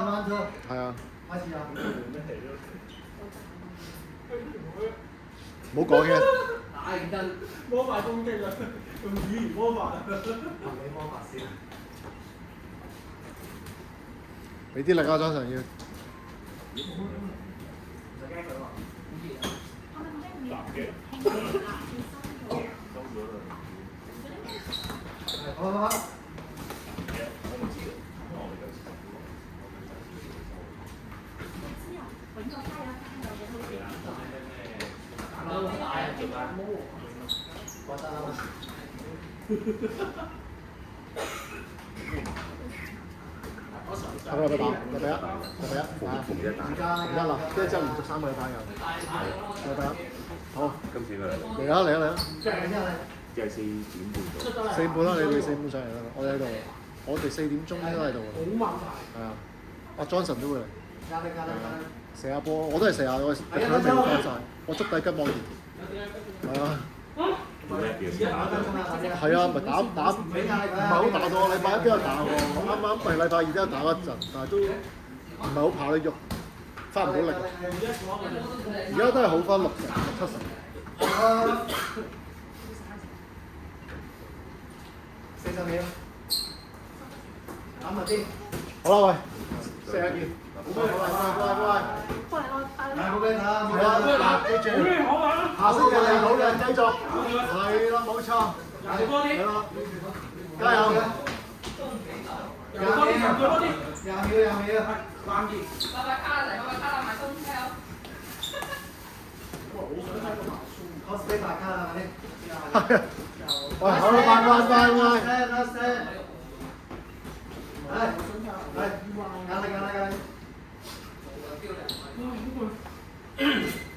慢車。係啊。開始啊！唔好講嘅。打認真。魔法攻擊啊！用語言魔法。物理魔法先。俾啲力啊，莊臣要。唔使驚佢喎。好好好。下個禮拜打，禮拜一啊，逢一啦，跟住之後連續3個禮拜有。禮拜一，好。今次佢嚟嚟啊！即係4點半到。4點半啦，你4點半上嚟啦，我哋喺度，我哋4點鐘應該喺度嘅。係啊，阿 Johnson 都會嚟。射下波，我都係射下，我佢都未翻晒，我捉底跟網田。係啊。係啊，咪打唔係好打到，禮拜一邊有打喎，啱啱咪禮拜二都有打一陣，但係都唔係好跑得喐，翻唔到力。而家都係好翻60-70%。40秒。攬埋先。好啦，喂，射下劍。好嘅，冇俾打，冇打，記住。下星期嚟努力繼續。係啦，冇錯。係啦，加油！廿秒。關鍵。拜拜卡啦，買東西啊！哇，好想睇個麻酥。cosplay 大卡啦，係。喂，好啦，快。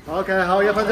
OK，好，1分鐘。